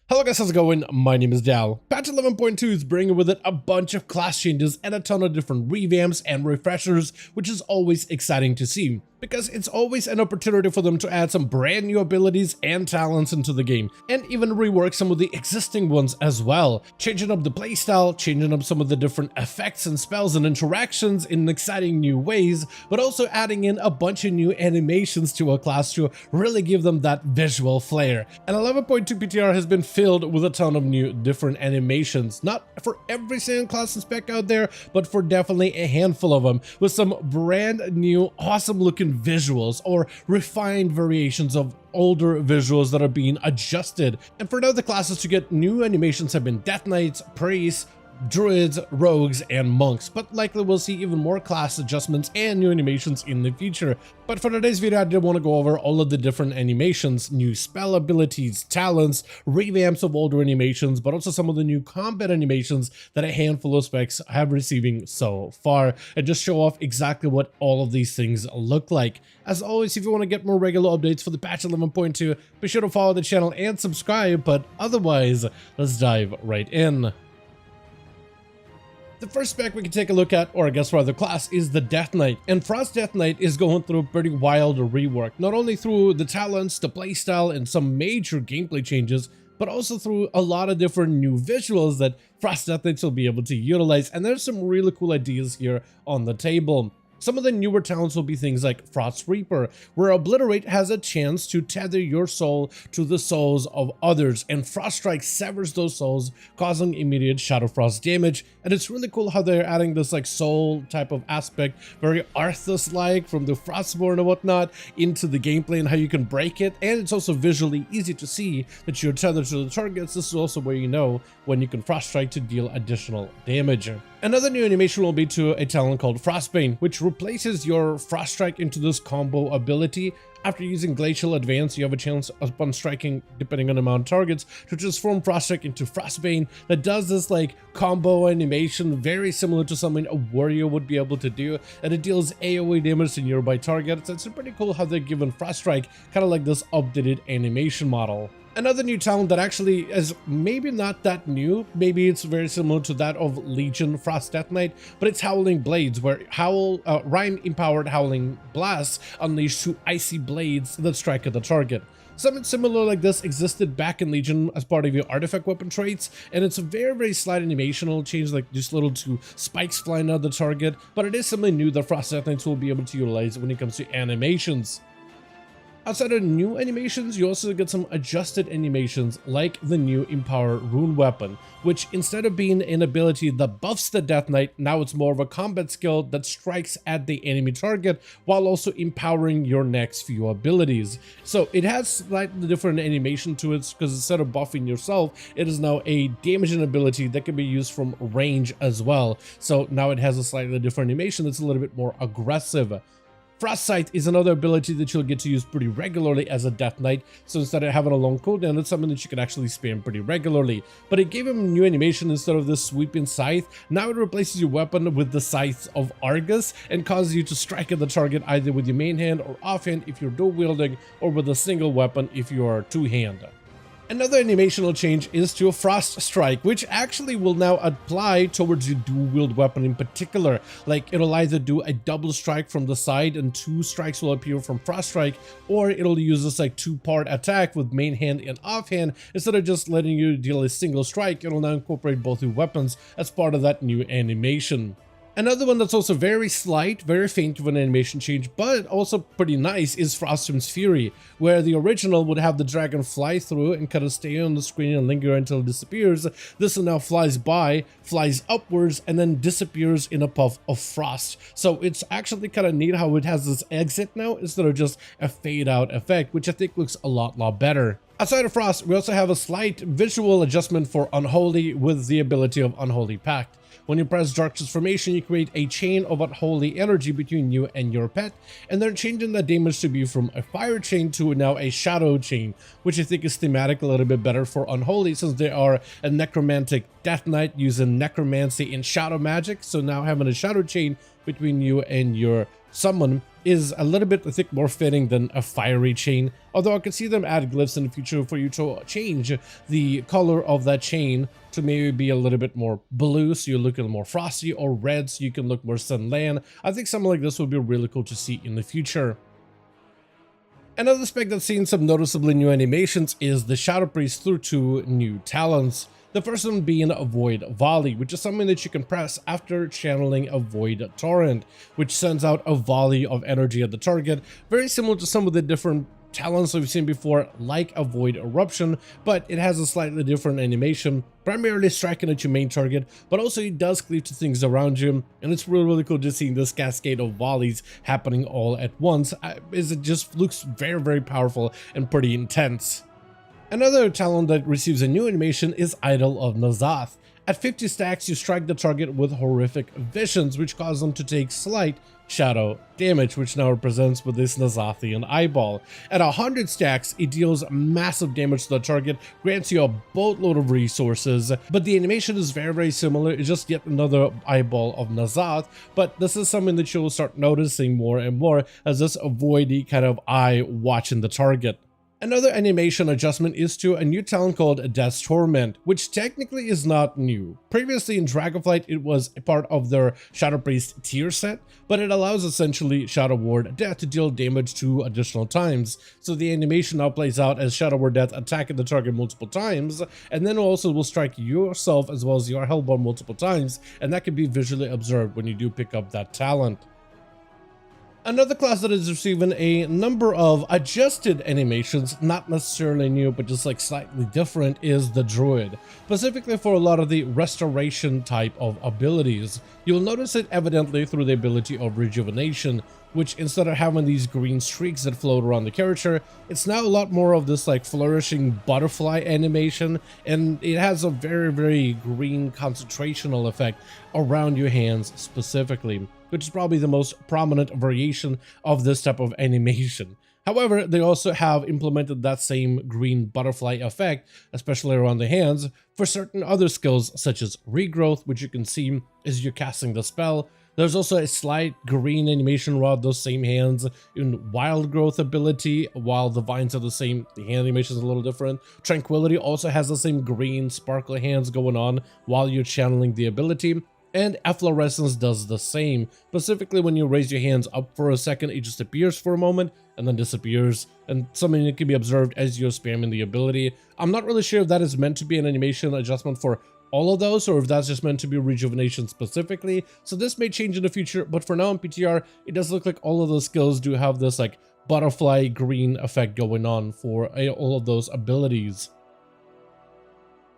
Hello guys, how's it going? My name is Dal. Patch 11.2 is bringing with it a bunch of class changes and a ton of different revamps and refreshers, which is always exciting to see, because it's always an opportunity for them to add some brand new abilities and talents into the game, and even rework some of the existing ones as well, changing up the playstyle, changing up some of the different effects and spells and interactions in exciting new ways, but also adding in a bunch of new animations to a class to really give them that visual flair. And 11.2 PTR has been filled with a ton of new different animations, not for every single class and spec out there, but for definitely a handful of them, with some brand new awesome looking visuals or refined variations of older visuals that are being adjusted. And for now, the classes to get new animations have been Death Knights, Priests, Druids, Rogues, and Monks, but likely we'll see even more class adjustments and new animations in the future. But for today's video, I did want to go over all of the different animations, new spell abilities, talents, revamps of older animations, but also some of the new combat animations that a handful of specs have receiving so far, and just show off exactly what all of these things look like. As always, if you want to get more regular updates for the patch 11.2, be sure to follow the channel and subscribe, but otherwise, let's dive right in. The first spec we can take a look at, or I guess rather class, is the Death Knight. And Frost Death Knight is going through a pretty wild rework, not only through the talents, the playstyle, and some major gameplay changes, but also through a lot of different new visuals that Frost Death Knights will be able to utilize. And there's some really cool ideas here on the table. Some of the newer talents will be things like Frost Reaper, where Obliterate has a chance to tether your soul to the souls of others, and Frost Strike severs those souls, causing immediate Shadow Frost damage. And it's really cool how they're adding this like soul type of aspect, very Arthas-like from the Frostborn and whatnot, into the gameplay and how you can break it. And it's also visually easy to see that you're tethered to the targets. This is also where you know when you can Frost Strike to deal additional damage. Another new animation will be to a talent called Frostbane, which replaces your Frost Strike into this combo ability. After using Glacial Advance, you have a chance upon striking, depending on the amount of targets, to transform Frost Strike into Frostbane that does this like combo animation very similar to something a warrior would be able to do, and it deals AoE damage to nearby targets. It's pretty cool how they're given Frost Strike kind of like this updated animation model. Another new talent that actually is maybe not that new, maybe it's very similar to that of Legion Frost Death Knight, but it's Howling Blades, where Rhyme-empowered Howling Blasts unleash two icy blades that strike at the target. Something similar like this existed back in Legion as part of your artifact weapon traits, and it's a very slight animational change, like just little two spikes flying out the target, but it is something new that Frost Death Knights will be able to utilize when it comes to animations. Outside of new animations, you also get some adjusted animations like the new Empower Rune Weapon, which instead of being an ability that buffs the Death Knight, now it's more of a combat skill that strikes at the enemy target while also empowering your next few abilities. So it has slightly different animation to it, because instead of buffing yourself, it is now a damaging ability that can be used from range as well. So now it has a slightly different animation that's a little bit more aggressive. Frost Sight is another ability that you'll get to use pretty regularly as a Death Knight, so instead of having a long cooldown, it's something that you can actually spam pretty regularly. But it gave him new animation instead of this sweeping scythe. Now it replaces your weapon with the Scythe of Argus and causes you to strike at the target either with your main hand or offhand if you're dual wielding, or with a single weapon if you are two-hand. Another animational change is to a Frost Strike, which actually will now apply towards your dual-wield weapon in particular. Like, it'll either do a double strike from the side and two strikes will appear from Frost Strike, or it'll use this like two-part attack with main hand and offhand. Instead of just letting you deal a single strike, it'll now incorporate both your weapons as part of that new animation. Another one that's also very slight, very faint of an animation change, but also pretty nice, is Frostrim's Fury, where the original would have the dragon fly through and kind of stay on the screen and linger until it disappears. This one now flies by, flies upwards, and then disappears in a puff of frost. So it's actually kind of neat how it has this exit now instead of just a fade out effect, which I think looks a lot better. Outside of Frost, we also have a slight visual adjustment for Unholy with the ability of Unholy Pact. When you press Dark Transformation, you create a chain of unholy energy between you and your pet, and they're changing the damage to be from a fire chain to now a shadow chain, which I think is thematic a little bit better for Unholy, since they are a necromantic Death Knight using necromancy and shadow magic. So now having a shadow chain between you and your summon is a little bit, I think, more fitting than a fiery chain, although I could see them add glyphs in the future for you to change the color of that chain to maybe be a little bit more blue, so you look a little more frosty, or red, so you can look more Sunland. I think something like this would be really cool to see in the future. Another spec that's seen some noticeably new animations is the Shadow Priest through 2 new talents. The first one being a Void Volley, which is something that you can press after channeling a Void Torrent, which sends out a volley of energy at the target, very similar to some of the different talents that we've seen before, like a Void Eruption, but it has a slightly different animation, primarily striking at your main target, but also it does cleave to things around you, and it's really cool just seeing this cascade of volleys happening all at once, as it just looks very powerful and pretty intense. Another talent that receives a new animation is Idol of Nazath. At 50 stacks, you strike the target with horrific visions, which cause them to take slight shadow damage, which now represents with this Nazathian eyeball. At 100 stacks, it deals massive damage to the target, grants you a boatload of resources, but the animation is very similar. It's just yet another eyeball of Nazath, but this is something that you'll start noticing more and more as this voidy kind of eye watching the target. Another animation adjustment is to a new talent called Death's Torment, which technically is not new. Previously in Dragonflight, it was a part of their Shadow Priest tier set, but it allows essentially Shadow Ward Death to deal damage 2 additional times. So the animation now plays out as Shadow Ward Death attacking the target multiple times, and then also will strike yourself as well as your Hellborn multiple times, and that can be visually observed when you do pick up that talent. Another class that is receiving a number of adjusted animations, not necessarily new, but just like slightly different, is the Druid. Specifically for a lot of the restoration type of abilities. You'll notice it evidently through the ability of Rejuvenation, which instead of having these green streaks that float around the character, it's now a lot more of this like flourishing butterfly animation, and it has a very green concentrational effect around your hands specifically, which is probably the most prominent variation of this type of animation. However, they also have implemented that same green butterfly effect, especially around the hands, for certain other skills such as Regrowth, which you can see as you're casting the spell. There's also a slight green animation around those same hands in Wild Growth ability, while the vines are the same, the hand animation is a little different. Tranquility also has the same green sparkly hands going on while you're channeling the ability. And Efflorescence does the same. Specifically when you raise your hands up for a second, it just appears for a moment and then disappears, and something that can be observed as you're spamming the ability. I'm not really sure if that is meant to be an animation adjustment for all of those, or if that's just meant to be Rejuvenation specifically. So this may change in the future, but for now in PTR, it does look like all of those skills do have this like butterfly green effect going on for all of those abilities.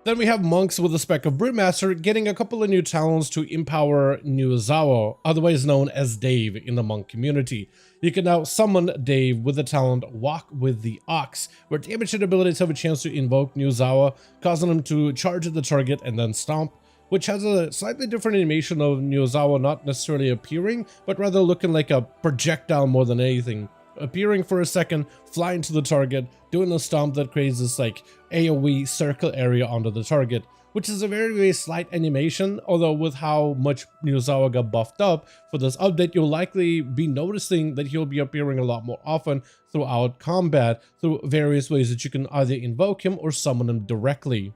Then we have Monks with the spec of Brewmaster getting a couple of new talents to empower Nuzawa, otherwise known as Dave in the Monk community. You can now summon Dave with the talent Walk with the Ox, where damage hit abilities have a chance to invoke Nuzawa, causing him to charge at the target and then stomp, which has a slightly different animation of Nuzawa not necessarily appearing, but rather looking like a projectile more than anything. Appearing for a second, flying to the target, doing a stomp that creates this like AoE circle area onto the target, which is a very slight animation, although with how much Nuzawa got buffed up for this update, you'll likely be noticing that he'll be appearing a lot more often throughout combat through various ways that you can either invoke him or summon him directly.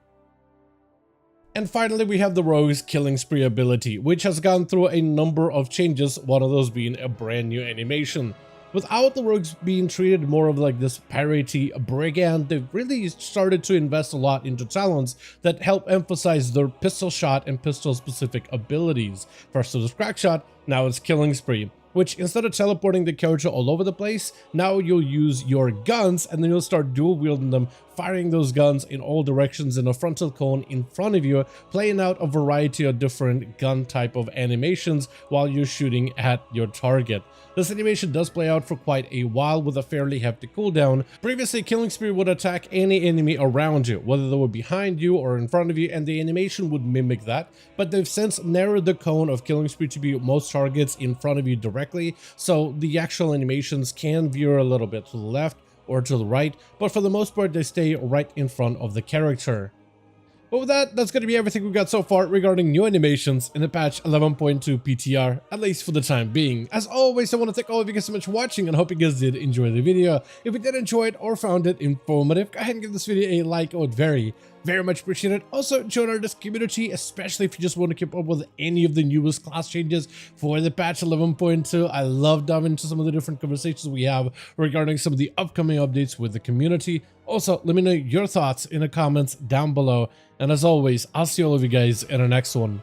And finally, we have the Rogue's Killing Spree ability, which has gone through a number of changes, one of those being a brand new animation. Without the rogues being treated more of like this piratey brigand, they've really started to invest a lot into talents that help emphasize their pistol shot and pistol specific abilities. First it was Crack Shot, now it's Killing Spree, which instead of teleporting the character all over the place, now you'll use your guns and then you'll start dual wielding them, firing those guns in all directions in a frontal cone in front of you, playing out a variety of different gun type of animations while you're shooting at your target. This animation does play out for quite a while with a fairly hefty cooldown. Previously, Killing Spree would attack any enemy around you, whether they were behind you or in front of you, and the animation would mimic that, but they've since narrowed the cone of Killing Spree to be most targets in front of you directly, so the actual animations can veer a little bit to the left or to the right, but for the most part they stay right in front of the character. But with that, that's going to be everything we've got so far regarding new animations in the patch 11.2 PTR, at least for the time being. As always, I want to thank all of you guys so much for watching and hope you guys did enjoy the video. If you did enjoy it or found it informative, go ahead and give this video a like. I would very much appreciate it. Also, join our Discord community, especially if you just want to keep up with any of the newest class changes for the patch 11.2. I love diving into some of the different conversations we have regarding some of the upcoming updates with the community. Also, let me know your thoughts in the comments down below. And as always, I'll see all of you guys in the next one.